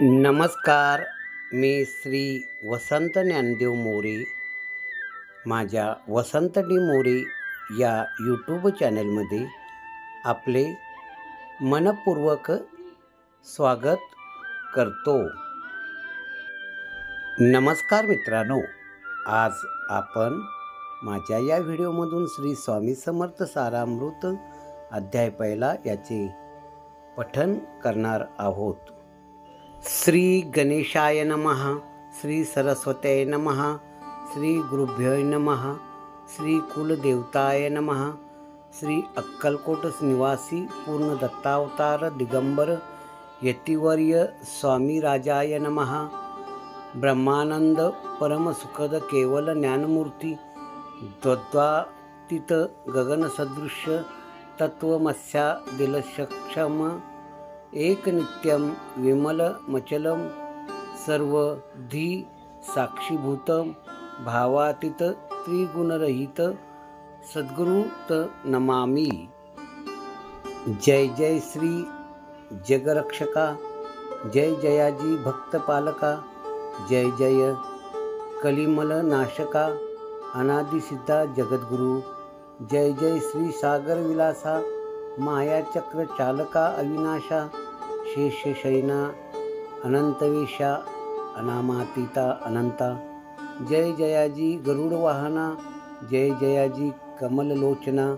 नमस्कार. मी श्री वसंत ज्ञानदेव मोरे. माझ्या वसंत डी मोरे या यूट्यूब चॅनलमध्ये आपले मनपूर्वक स्वागत करतो. नमस्कार मित्रांनो, आज आपण माझ्या या व्हिडिओमधून श्री स्वामी समर्थ सारामृत अध्याय पहिला याचे पठन करणार आहोत. श्री गणेशाय नमः. श्री सरस्वत्याय नमः. श्री गुरुभ्यो नमः. श्री कुलदेवताय नमः. श्री अक्कलकोट निवासी पूर्ण दत्तावतार दिगंबर यतिवर्य स्वामी राजाय नमः. ब्रह्मानंद परम सुखद केवल ज्ञानमूर्ती द्वद्वातीत गगन सदृश्य तत्वमस्या दिलसक्षम एक नित्यम विमल मचलम सर्वधी साक्षीभूतम भावातीत त्रिगुणरहित सद्गुरुत नमामि. जय जय श्री जगरक्षका. जय जयाजी भक्तपालका. जय जय कलिमल नाशका अनादिसिद्धा जगद्गुरु. जय जय श्री सागर विलासा मायाचक्र चालका अविनाशा शेषशयना अनंतवेशा अनामातीता अनंता. जय जयाजी गरुड वाहना. जय जयाजी कमललोचना.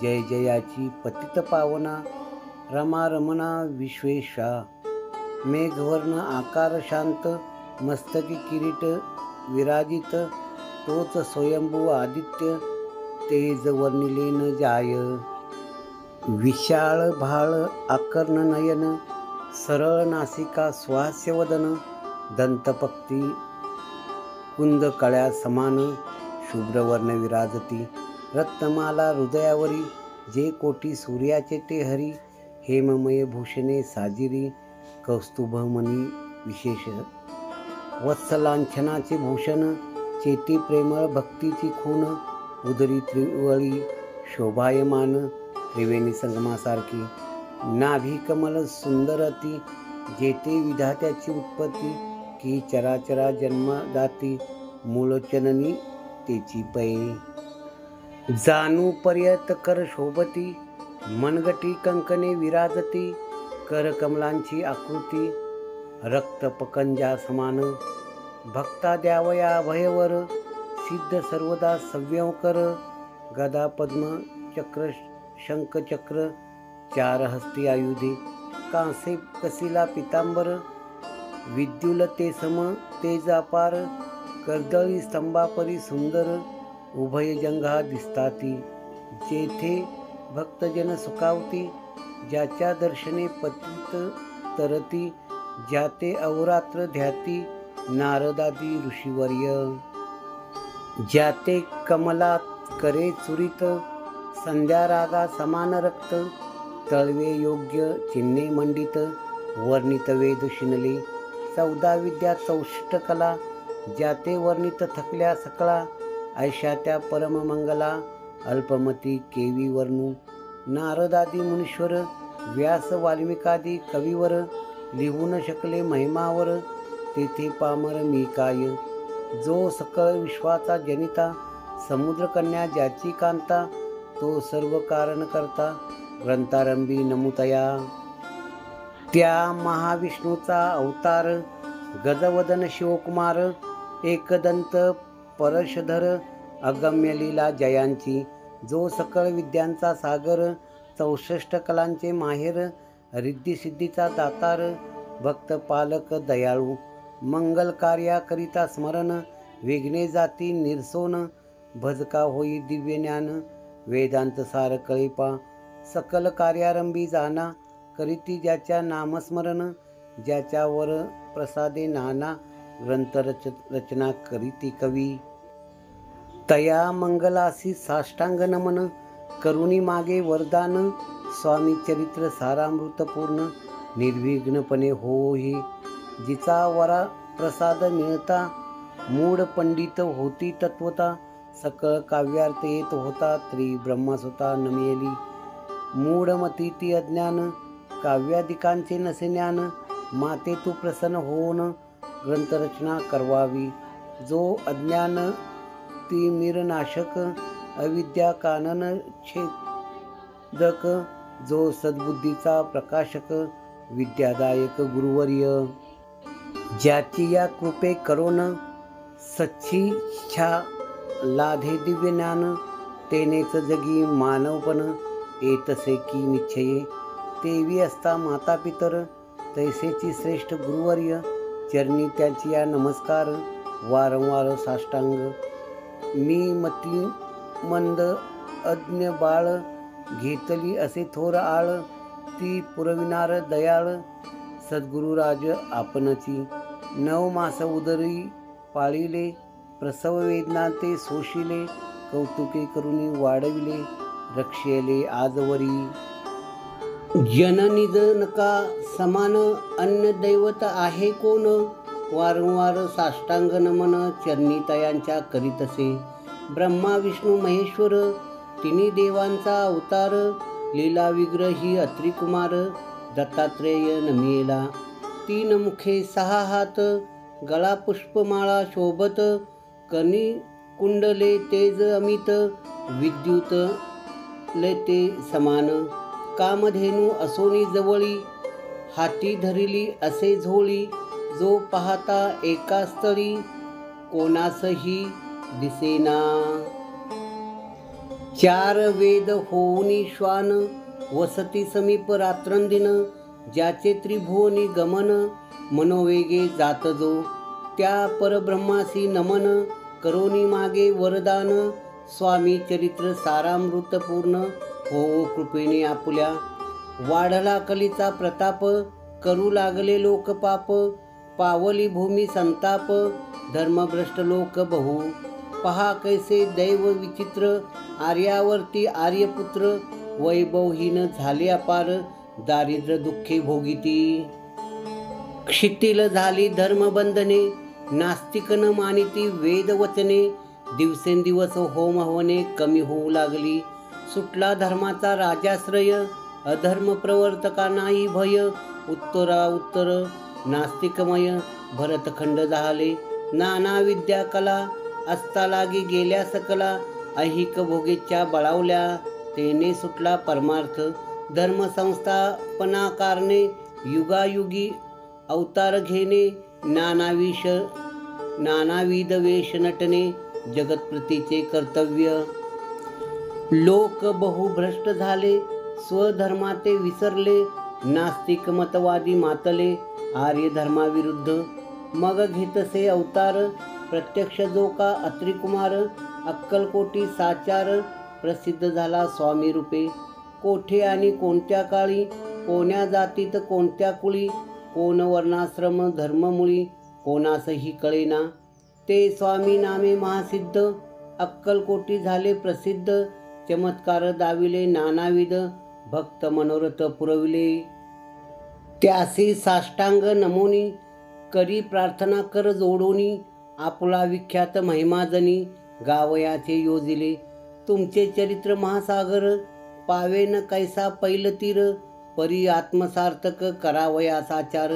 जय जयाची पतित पावना रमा रमणा विश्वेशा. मेघवर्ण आकार शांत मस्तकी किरीट विराजित तोच स्वयंभू आदित्य तेज वर्णिले न जाय. विशाळ भाळ आकर्ण नयन सरळ नासिका स्वास्य वदन दंतपक्ती कुंद कळ्या समान शुभ्रवर्ण विराजती. रत्नमाला हृदयावरी जे कोटी सूर्याचे ते हरी. हेममय भूषणे साजिरी कौस्तुभमणी विशेष. वत्सलांछनाचे भूषण चेती प्रेमळ भक्तीची खून. उदरी त्रिवळी शोभायमान त्रिवेणी संगमासारखी. नाभी कमल सुंदरती जेते विधात्याची उत्पत्ती. की चराचरा जन्मदाती मूळचननी तेची पै. जाणू पर्यत कर शोभती मनगटी कंकणे विराजती. कर कमलांची आकृती रक्तपकंजा समान. भक्ता द्यावया भयवर सिद्ध सर्वदा सव्यंकर. गदा पद्म चक्र शंखचक्र चार हस्ती आयुधे. कांसे कसिला पितांबर विद्युल ते सम तेज अपार. कर्दळी स्तंभापरी सुंदर उभय जंघा दिसताती. जेथे भक्तजन सुखावती ज्याच्या दर्शने पतित तरती. ज्याते अवरात्र ध्याती नारदादी ऋषीवर्य. ज्याते कमलात करे चुरित संध्या रागा समान रक्त. तळवे योग्य चिन्हे मंडित वर्णित वेद शिनले. 14 विद्या 64 कला ज्याते वर्णित थकल्या सकळा. ऐशा त्या परम मंगला अल्पमती केवी वर्णू. नारदादी मुनीश्वर व्यास वाल्मिकादी कविवर. लिहू न शकले महिमावर तेथे पामर मी काय. जो सकळ विश्वाचा जनिता समुद्रकन्या ज्याची कांता. तो सर्व कारण करता ग्रंथारंभी नमुतया. त्या महाविष्णूचा अवतार गजवदन शिवकुमार. एकदंत परशधर अगम्य लीला जयांची. जो सकळ विद्यांचा सागर 64 कलांचे माहेर. रिद्धिसिद्धीचा दातार भक्त पालक दयाळू. मंगल कार्याकरिता स्मरण विघ्ने जाती निरसोन. भजका होई दिव्य ज्ञान वेदांत सार कळेपा. सकल कार्यारंभी जाना करीती ज्याच्या नामस्मरण. ज्याच्यावर प्रसादे नाना ग्रंथ रचना करीती कवी. तया मंगलासी साष्टांग नमन करुणी मागे वरदान. स्वामी चरित्र सारामृत पूर्ण निर्विघ्नपणे होई. जिचा वरा प्रसाद मिळता मूढ पंडित होती तत्वता. सकळ काव्यार्थ येत होता त्रिब्रह्मसुता नमियली. मूढमती ती अज्ञान काव्यादिकांचे नसे ज्ञान. माते तू प्रसन्न होऊन ग्रंथरचना करवावी. जो अज्ञान तिमिरनाशक, अविद्या कानन छेदक, जो सद्बुद्धीचा प्रकाशक, विद्यादायक गुरुवर्य, ज्याची या कृपे करोन सच्चिच्छा लाधे दिव्य ज्ञान, तेनेच जगी मानवपण येतसे की निश्चये. तेवी असता माता पितर, तैसेची श्रेष्ठ गुरुवर्य, चरणी त्याची या नमस्कार, वारंवार साष्टांग. मी मती मंद अज्ञ बाळ, घेतली असे थोर आळ, ती पुरविनार दयाळ, सद्गुरुराज आपणची. 9 मास उदरी पाळिले, प्रसव वेदना ते सोशिले, कौतुके करुणी वाढविले, रक्षेले आजवरी. जननिजनका समान अन्य दैवत आहे कोण, वारंवार साष्टांग नमन, चरणी तयांच्या करीतसे. ब्रह्मा विष्णू महेश्वर, तिन्ही देवांचा अवतार, लीला विग्रही अत्रिकुमार, दत्तात्रेय नमियेला. 3 मुखे 6 हात, गळा पुष्पमाळा शोभत, कणी कुंडले तेज अमित, विद्युत ते समान. कामधेनू असोनी जवळी, हाती धरिली असे झोळी, जो पाहता एका स्थळी, कोणासही दिसेना. 4 वेद होऊनी श्वान, वसती समीप रात्रंदिन, ज्याचे त्रिभुवनी गमन, मनोवेगे जात जो. त्या परब्रह्मासी नमन, करोनी मागे वरदान, स्वामी चरित्र सारामृत पूर्ण, हो कृपेने आपुल्या. वाढला कलीचा प्रताप, करू लागले लोक पाप, पावली भूमी संताप, धर्मभ्रष्ट लोक बहु. पहा कैसे दैव विचित्र, आर्यावरती आर्यपुत्र, वैभवहीन झाले अपार, दारिद्र्य दुःखे भोगिती. क्षितिल झाली धर्मबंधने, नास्तिक न मानिती वेदवचने, दिवसेंदिवस होम हवने कमी होऊ लागली. सुटला धर्माचा राजाश्रय, अधर्म प्रवर्तकांनाही भय, उत्तरा उत्तर नास्तिकमय, भरतखंड झाले. नाना विद्या कला, असता लागी गेल्या सकला, ऐहिक भोगेच्या बळावल्या, तेने सुटला परमार्थ. धर्मसंस्थापना कारणे, युगायुगी अवतार घेणे, नानाविध वेश नटणे, जगतप्रतीचे कर्तव्य. लोक बहुभ्रष्ट झाले, स्वधर्माते विसरले, नास्तिक मतवादी मातले, आर्य धर्माविरुद्ध. मग घेतसे अवतार, प्रत्यक्ष जो का अत्रिकुमार, अक्कलकोटी साचार, प्रसिद्ध झाला स्वामी रूपे. कोठे आणि कोणत्या काळी, कोण्या जातीत कोणत्या कुळी, कोण वर्णाश्रम धर्ममुळी, कोणासही कळेना. ते स्वामी नामे महासिद्ध, अक्कलकोटी झाले प्रसिद्ध, चमत्कार दाविले नानाविध, भक्त मनोरथ पुरविले. त्यासी साष्टांग नमोनी, करी प्रार्थना कर जोडोनी, आपुला विख्यात महिमाजनी, गावयाचे योजिले. तुमचे चरित्र महासागर, पावेन कैसा पैलतीर, परी आत्मसार्थक करावया साचार.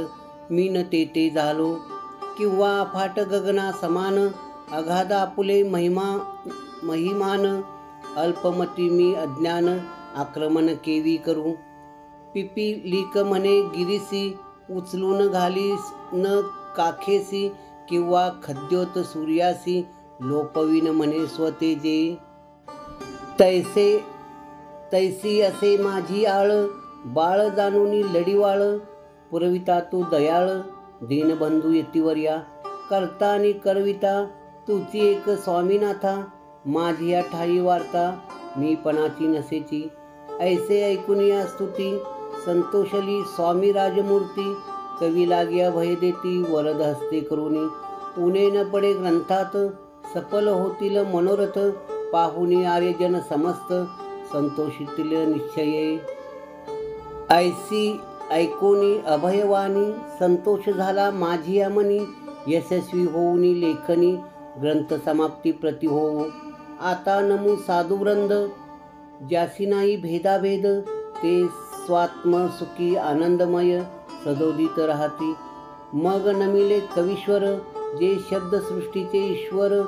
मी न ते झालो, किंवा अफाट गगना समान, अगाध आपुले महिमान, अल्पमती मी अज्ञान, आक्रमण केवी करू. पिपीलिक म्हणे गिरीसी, उचलून घाली न काखेसी, किंवा खद्योत सूर्यासी, लोपविन म्हणे स्वतेजे. तैसी असे माझी आळ, बाळ जाणूनी लढीवाळ, पुरविता तू दयाळ, दीनबंधू यतिवर्या. करता आणि करविता तुझी एक स्वामीनाथा, माझी या ठाई वार्ता, मी पणाची नसेची. ऐसे ऐकून या स्तुती, संतोषली स्वामी राजमूर्ती, कवी लागिया भय देती, वरद हस्ते करुणी. उणे न पडे ग्रंथात, सफल होतील मनोरथ, पाहुनी आर्यजन समस्त, संतोषितील निश्चये. ऐसी ऐकोनी अभयवाणी, संतोष झाला माझी या मनी, यशस्वी होऊनी लेखनी, ग्रंथ समाप्ती प्रति होवो. आता नमू साधुवृंद, ज्यासी नाही भेदाभेद, ते स्वात्म सुखी आनंदमय, सदोदित राहती. मग नमिले कवीश्वर, जे शब्दसृष्टीचे ईश्वर,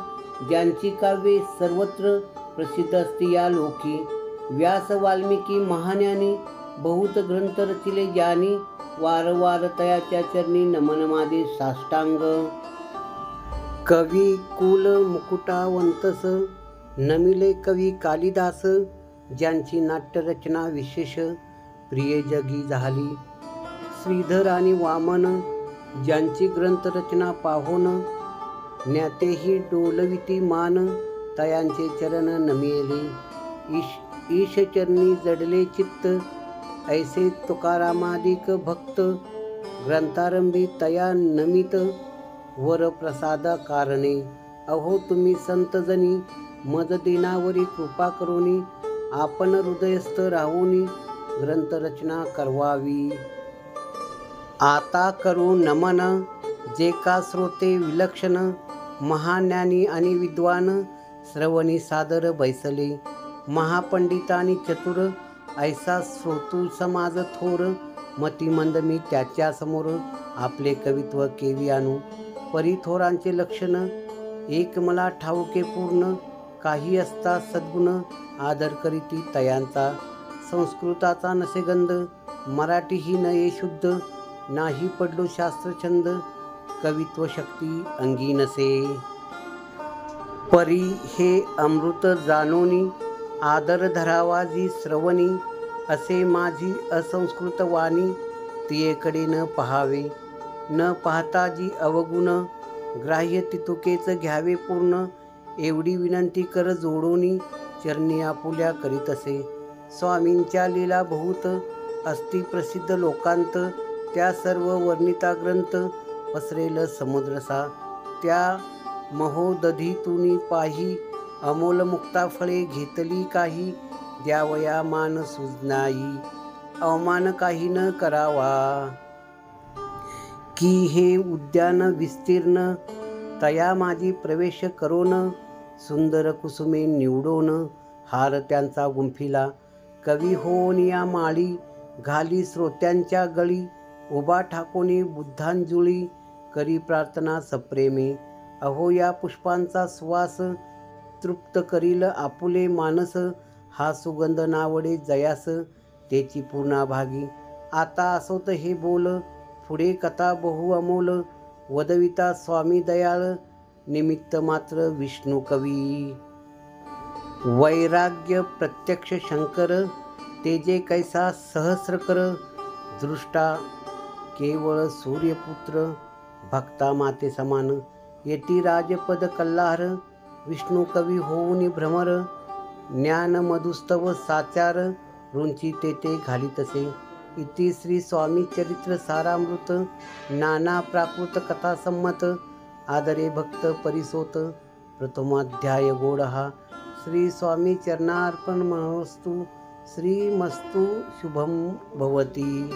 ज्यांची काव्ये सर्वत्र प्रसिद्ध असती या लोकी. व्यास वाल्मिकी महाज्ञानी, बहुत ग्रंथ रचिले ज्यांनी, वारंवार तयाच्या चरणी नमन माझे साष्टांग. कवी कुल मुकुटावंतस, नमिले कवी कालिदास, ज्यांची नाट्यरचना विशेष प्रिय जगी झाली. श्रीधर आणि वामन, ज्यांची ग्रंथरचना पाहोन, ज्ञातेही डोलविती मान, तयांचे चरण नमिले. ईशचरणी जडले चित्त, ऐसे तुकारामादिक भक्त, ग्रंथारंभी तया नमित, वर प्रसाद कारणे. अहो तुम्ही संतजनी, मज दिनावरी कृपा करोनी, आपण हृदयस्थ राहुनी, ग्रंथरचना करवावी. आता करू नमन, जे का श्रोते विलक्षण, महाज्ञानी आणि विद्वान, श्रवणी सादर बैसले. महापंडित आणि चतुर, ऐसा श्रोतू समाज थोर, मतिमंद मी त्याच्या समोर, आपले कवित्व केवी आणू. परिथोरांचे लक्षण, एक मला ठाऊके पूर्ण, काही असता सद्गुण, आदर करीती तयांचा. संस्कृताचा नसे गंध, मराठीही नये शुद्ध, नाही पडलो शास्त्रछंद, कवित्व शक्ती अंगी नसे. परी हे अमृत जानोनी, आदर धरावा जी श्रवणी, असे माझी असंस्कृत वाणी, तियेकडे न पहावे. न पाहता जी अवगुण, ग्राह्य तितुकेच घ्यावे पूर्ण, एवढी विनंती कर जोडोनी, चरणी आपुल्या करीत असे. स्वामींच्या लीला बहुत, असती प्रसिद्ध लोकांत, त्या सर्व वर्णिता ग्रंथ, पसरेल समुद्रसा. त्या महोदधीतुनी पाही, अमोल मुक्ता फळे घेतली काही, द्यावया मान सुजनाई, अवमान काही न करावा. की हे उद्यान विस्तीर्ण, तया माझी प्रवेश करोन, सुंदर कुसुमे निवडोन, हार त्यांचा गुंफिला. कवी होऊन या माळी, घाली श्रोत्यांच्या गळी, उभा ठाकोनी बुद्धांजुळी, करी प्रार्थना सप्रेमे. अहो या पुष्पांचा सुवास, तृप्त करील आपुले मानस, हा सुगंध नावडे जयास, तेची पूर्णाभागी. आता असोत हे बोल, पुढे कथा बहु अमोल, वदविता स्वामी दयाळ, निमित्त मात्र विष्णू कवी. वैराग्य प्रत्यक्ष शंकर, तेजे कैसा सहस्रकर, दृष्टा केवळ सूर्यपुत्र, भक्ता माते समान. येती राजपद कल्लार, विष्णू कवी होऊनी भ्रमर, ज्ञान मधुस्तव साचार, रुंची तेथे घालीतसे. इति श्री स्वामी चरित्र सारामृत, नाना प्राकृत कथा संमत, आदरे भक्त परिसोत. प्रथमाध्याय गोड हा. श्री स्वामी चरणार्पणमस्तु. श्रीमस्तु शुभम भवती.